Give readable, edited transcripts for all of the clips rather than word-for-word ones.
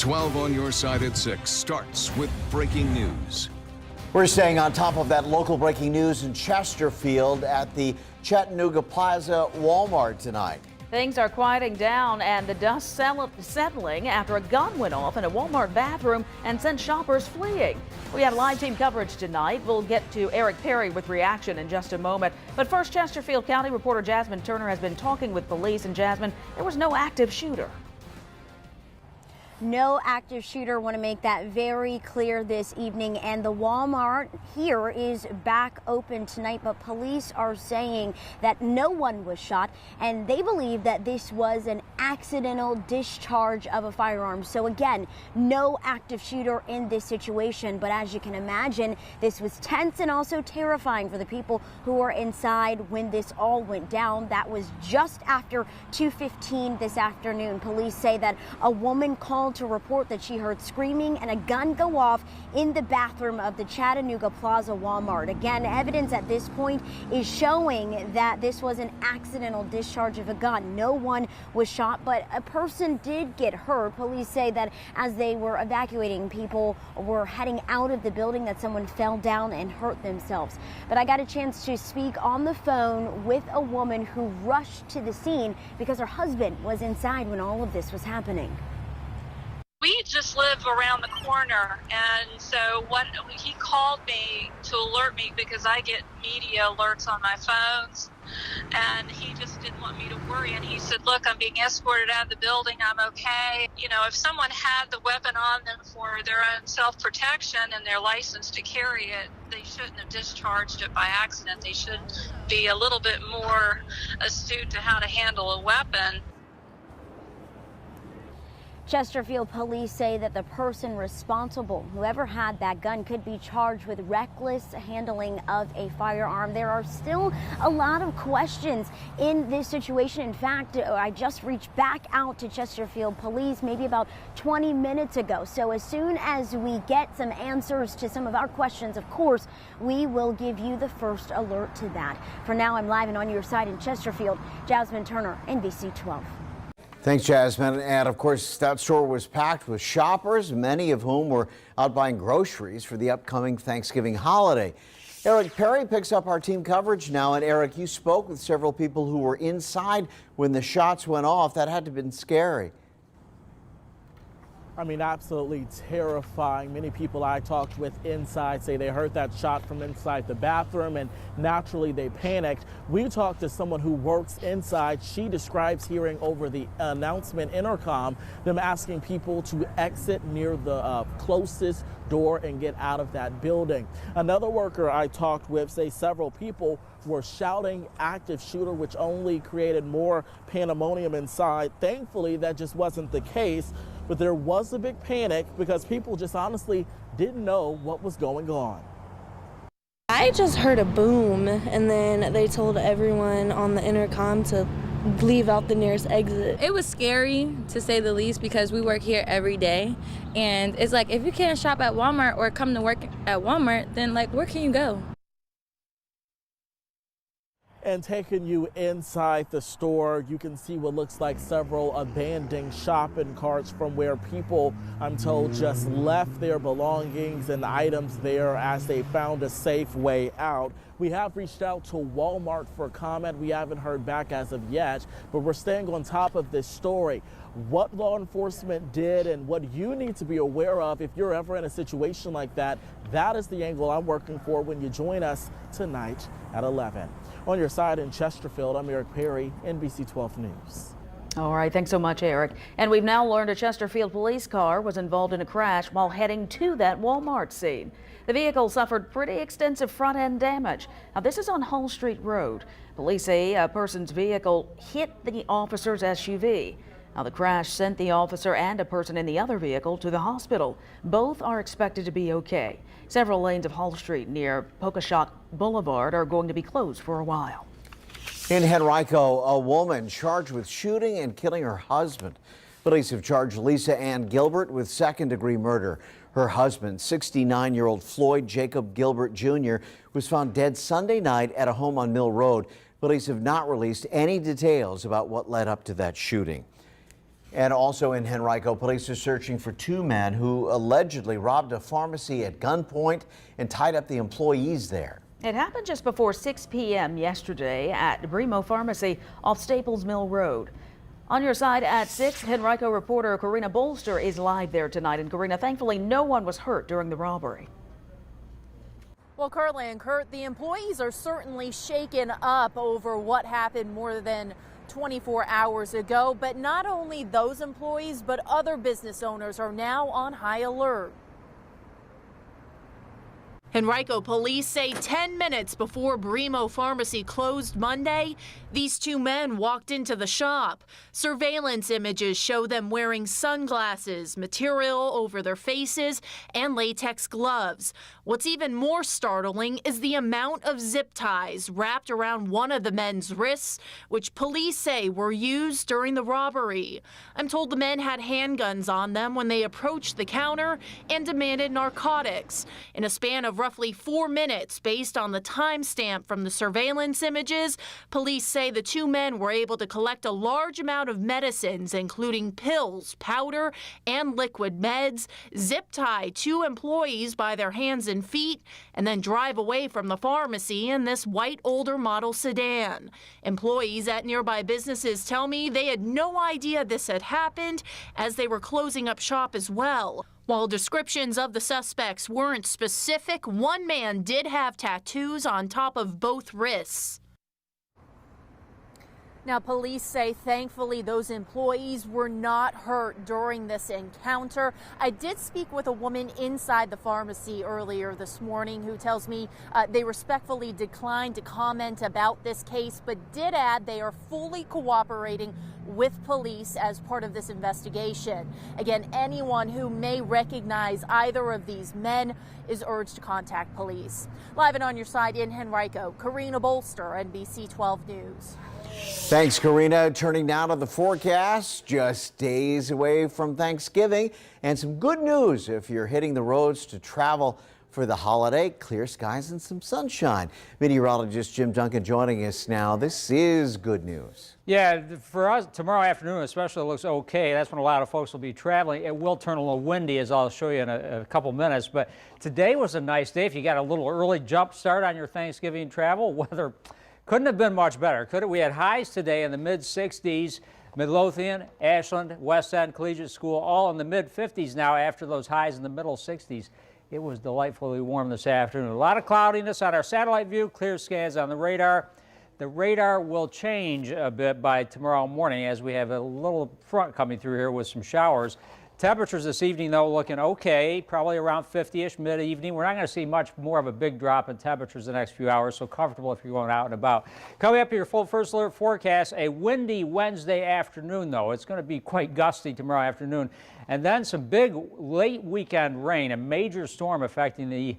12 on your side at 6 starts with breaking news. We're staying on top of that local breaking news in Chesterfield at the Chattanooga Plaza Walmart tonight. Things are quieting down and the dust settling after a gun went off in a Walmart bathroom and sent shoppers fleeing. We have live team coverage tonight. We'll get to Eric Perry with reaction in just a moment. But first, Chesterfield County reporter Jasmine Turner has been talking with police. And Jasmine, there was no active shooter. No active shooter. Want to make that very clear this evening. And the Walmart here is back open tonight, but police are saying that no one was shot and they believe that this was an accidental discharge of a firearm. So again, no active shooter in this situation. But as you can imagine, this was tense and also terrifying for the people who were inside when this all went down. That was just after 2:15 this afternoon. Police say that a woman called to report that she heard screaming and a gun go off in the bathroom of the Chattanooga Plaza Walmart. Again, evidence at this point is showing that this was an accidental discharge of a gun. No one was shot, but a person did get hurt. Police say that as they were evacuating, people were heading out of the building, that someone fell down and hurt themselves. But I got a chance to speak on the phone with a woman who rushed to the scene because her husband was inside when all of this was happening. We just live around the corner, and so he called me to alert me because I get media alerts on my phones, and he just didn't want me to worry. And he said, "Look, I'm being escorted out of the building. I'm okay." You know, if someone had the weapon on them for their own self-protection and their license to carry it, they shouldn't have discharged it by accident. They should be a little bit more astute to how to handle a weapon. Chesterfield police say that the person responsible, whoever had that gun, could be charged with reckless handling of a firearm. There are still a lot of questions in this situation. In fact, I just reached back out to Chesterfield police maybe about 20 minutes ago. So as soon as we get some answers to some of our questions, of course, we will give you the first alert to that. For now, I'm live and on your side in Chesterfield. Jasmine Turner, NBC 12. Thanks, Jasmine. And of course, that store was packed with shoppers, many of whom were out buying groceries for the upcoming Thanksgiving holiday. Eric Perry picks up our team coverage now. And Eric, you spoke with several people who were inside when the shots went off. That had to have been scary. I mean, absolutely terrifying. Many people I talked with inside say they heard that shot from inside the bathroom and naturally they panicked. We talked to someone who works inside. She describes hearing over the announcement intercom them asking people to exit near the closest door and get out of that building. Another worker I talked with say several people were shouting active shooter, which only created more pandemonium inside. Thankfully, that just wasn't the case. But there was a big panic because people just honestly didn't know what was going on. I just heard a boom, and then they told everyone on the intercom to leave out the nearest exit. It was scary, to say the least, because we work here every day. And it's like, if you can't shop at Walmart or come to work at Walmart, then like, where can you go? And taking you inside the store, you can see what looks like several abandoned shopping carts from where people, I'm told, just left their belongings and items there as they found a safe way out. We have reached out to Walmart for comment. We haven't heard back as of yet, but we're staying on top of this story. What law enforcement did and what you need to be aware of if you're ever in a situation like that, that is the angle I'm working for when you join us tonight at 11. On your side in Chesterfield, I'm Eric Perry, NBC 12 News. All right, thanks so much, Eric. And we've now learned a Chesterfield police car was involved in a crash while heading to that Walmart scene. The vehicle suffered pretty extensive front-end damage. Now, this is on Hull Street Road. Police say a person's vehicle hit the officer's SUV. Now, the crash sent the officer and a person in the other vehicle to the hospital. Both are expected to be okay. Several lanes of Hull Street near Pocashock Boulevard are going to be closed for a while. In Henrico, a woman charged with shooting and killing her husband. Police have charged Lisa Ann Gilbert with second-degree murder. Her husband, 69-year-old Floyd Jacob Gilbert Jr., was found dead Sunday night at a home on Mill Road. Police have not released any details about what led up to that shooting. And also in Henrico, police are searching for two men who allegedly robbed a pharmacy at gunpoint and tied up the employees there. It happened just before 6 p.m. yesterday at Bremo Pharmacy off Staples Mill Road. On your side at 6, Henrico reporter Karina Bolster is live there tonight. And Karina, thankfully no one was hurt during the robbery. Well, Carla and Kurt, the employees are certainly shaken up over what happened more than 24 hours ago. But not only those employees, but other business owners are now on high alert. Henrico police say 10 minutes before Bremo Pharmacy closed Monday, these two men walked into the shop. Surveillance images show them wearing sunglasses, material over their faces, and latex gloves. What's even more startling is the amount of zip ties wrapped around one of the men's wrists, which police say were used during the robbery. I'm told the men had handguns on them when they approached the counter and demanded narcotics. In a span of roughly 4 minutes, based on the timestamp from the surveillance images, police say the two men were able to collect a large amount of medicines, including pills, powder, and liquid meds, zip tie two employees by their hands and feet, and then drive away from the pharmacy in this white older model sedan. Employees at nearby businesses tell me they had no idea this had happened as they were closing up shop as well. While descriptions of the suspects weren't specific, one man did have tattoos on top of both wrists. Now, police say thankfully those employees were not hurt during this encounter. I did speak with a woman inside the pharmacy earlier this morning who tells me they respectfully declined to comment about this case, but did add they are fully cooperating with police as part of this investigation. Again, anyone who may recognize either of these men is urged to contact police. Live and on your side in Henrico, Karina Bolster, NBC 12 News. Thanks, Karina. Turning now to the forecast, just days away from Thanksgiving, and some good news if you're hitting the roads to travel for the holiday. Clear skies and some sunshine. Meteorologist Jim Duncan joining us now. This is good news. Yeah, for us tomorrow afternoon especially, it looks okay. That's when a lot of folks will be traveling. It will turn a little windy, as I'll show you in a couple minutes, but today was a nice day. If you got a little early jump start on your Thanksgiving travel, weather couldn't have been much better, could it? We had highs today in the mid-60s. Midlothian, Ashland, West End Collegiate School, all in the mid-50s now after those highs in the middle 60s. It was delightfully warm this afternoon. A lot of cloudiness on our satellite view, clear skies on the radar. The radar will change a bit by tomorrow morning as we have a little front coming through here with some showers. Temperatures this evening, though, looking okay, probably around 50-ish mid-evening. We're not going to see much more of a big drop in temperatures the next few hours, so comfortable if you're going out and about. Coming up, your full first alert forecast, a windy Wednesday afternoon, though. It's going to be quite gusty tomorrow afternoon. And then some big late weekend rain, a major storm affecting the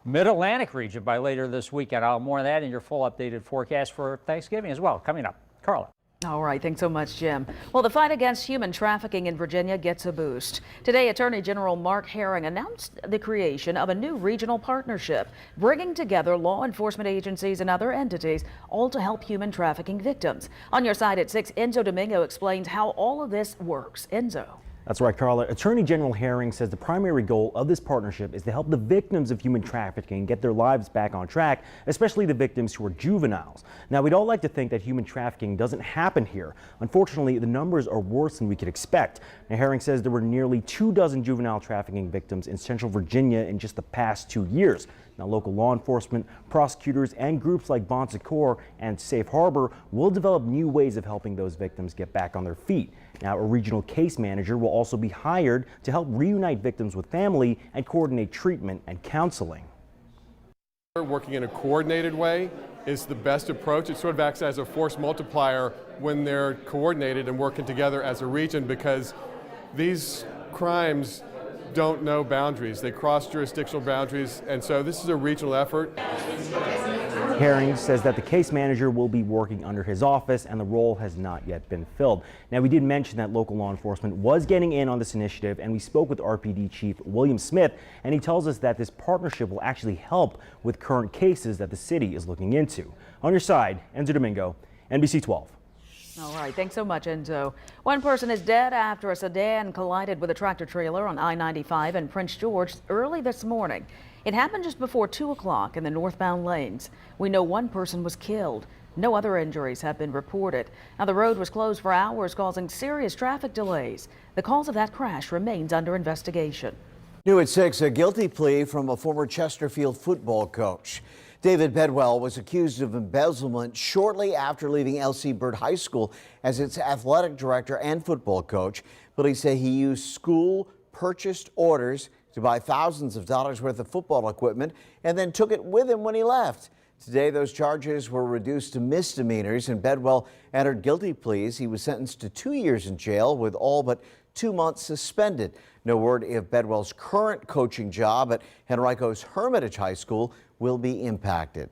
mid-Atlantic region by later this weekend. I'll have more on that in your full updated forecast for Thanksgiving as well. Coming up, Carla. All right, thanks so much, Jim. Well, the fight against human trafficking in Virginia gets a boost. Today, Attorney General Mark Herring announced the creation of a new regional partnership, bringing together law enforcement agencies and other entities, all to help human trafficking victims. On your side at 6, Enzo Domingo explains how all of this works. Enzo. That's right, Carla. Attorney General Herring says the primary goal of this partnership is to help the victims of human trafficking get their lives back on track, especially the victims who are juveniles. Now, we'd all like to think that human trafficking doesn't happen here. Unfortunately, the numbers are worse than we could expect. Now, Herring says there were nearly 24 juvenile trafficking victims in Central Virginia in just the past 2 years. Now, local law enforcement, prosecutors, and groups like Bon Secours and Safe Harbor will develop new ways of helping those victims get back on their feet. Now, a regional case manager will also be hired to help reunite victims with family and coordinate treatment and counseling. Working in a coordinated way is the best approach. It sort of acts as a force multiplier when they're coordinated and working together as a region, because these crimes don't know boundaries. They cross jurisdictional boundaries, and so this is a regional effort. Herring says that the case manager will be working under his office and the role has not yet been filled. Now, we did mention that local law enforcement was getting in on this initiative, and we spoke with RPD Chief William Smith, and he tells us that this partnership will actually help with current cases that the city is looking into. On your side, Enzo Domingo, NBC 12. All right, thanks so much, Enzo. One person is dead after a sedan collided with a tractor trailer on I95 in Prince George early this morning. It happened just before 2 o'clock in the northbound lanes. We know one person was killed. No other injuries have been reported. Now, the road was closed for hours, causing serious traffic delays. The cause of that crash remains under investigation. New at 6, a guilty plea from a former Chesterfield football coach. David Bedwell was accused of embezzlement shortly after leaving L.C. Byrd High School as its athletic director and football coach. Police say he used school-purchased orders to buy thousands of dollars worth of football equipment and then took it with him when he left. Today, those charges were reduced to misdemeanors, and Bedwell entered guilty pleas. He was sentenced to 2 years in jail with all but 2 months suspended. No word if Bedwell's current coaching job at Henrico's Hermitage High School will be impacted.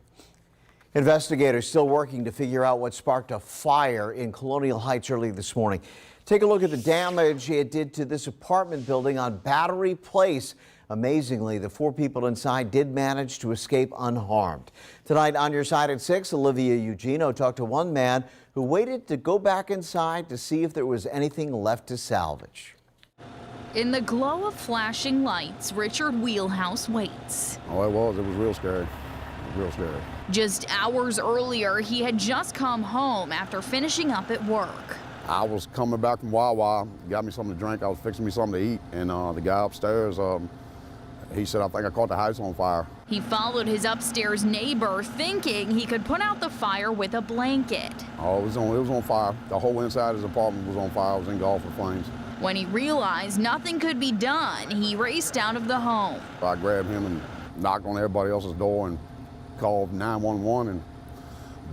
Investigators still working to figure out what sparked a fire in Colonial Heights early this morning. Take a look at the damage it did to this apartment building on Battery Place. Amazingly, the 4 people inside did manage to escape unharmed. Tonight on Your Side at 6, Olivia Eugenio talked to one man who waited to go back inside to see if there was anything left to salvage. In the glow of flashing lights, Richard Wheelhouse waits. Oh, it was real scary. Real scary. Just hours earlier, he had just come home after finishing up at work. I was coming back from Wawa, got me something to drink. I was fixing me something to eat, and the guy upstairs, he said, I think I caught the house on fire. He followed his upstairs neighbor, thinking he could put out the fire with a blanket. Oh, it was on fire. The whole inside of his apartment was on fire. It was engulfed with flames. When he realized nothing could be done, he raced out of the home. I grabbed him and knocked on everybody else's door and called 911, and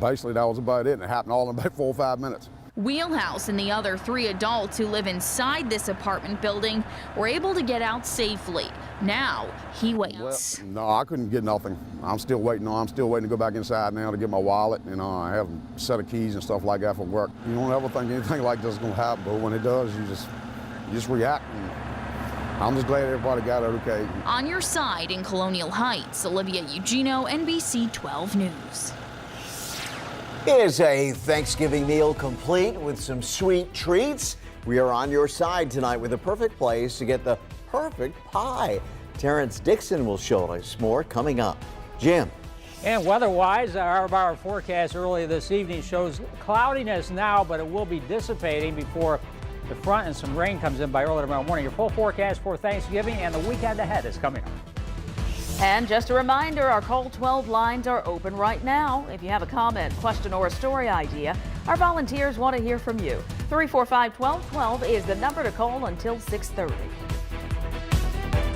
basically that was about it. And it happened all in about 4 or 5 minutes. Wheelhouse and the other 3 adults who live inside this apartment building were able to get out safely. Now he waits. Well, no, I couldn't get nothing. I'm still waiting. I'm still waiting to go back inside now to get my wallet. And I have a set of keys and stuff like that for work. You don't ever think anything like this is going to happen, but when it does, you just react. And I'm just glad everybody got it okay. On Your Side in Colonial Heights, Olivia Eugenio, NBC 12 News. Is a Thanksgiving meal complete with some sweet treats? We are on your side tonight with the perfect place to get the perfect pie. Terrence Dixon will show us more coming up. Jim. And weather-wise, our forecast early this evening shows cloudiness now, but it will be dissipating before the front and some rain comes in by early tomorrow morning. Your full forecast for Thanksgiving and the weekend ahead is coming up. And just a reminder, our Call 12 lines are open right now. If you have a comment, question, or a story idea, our volunteers want to hear from you. 345-1212 is the number to call until 6:30.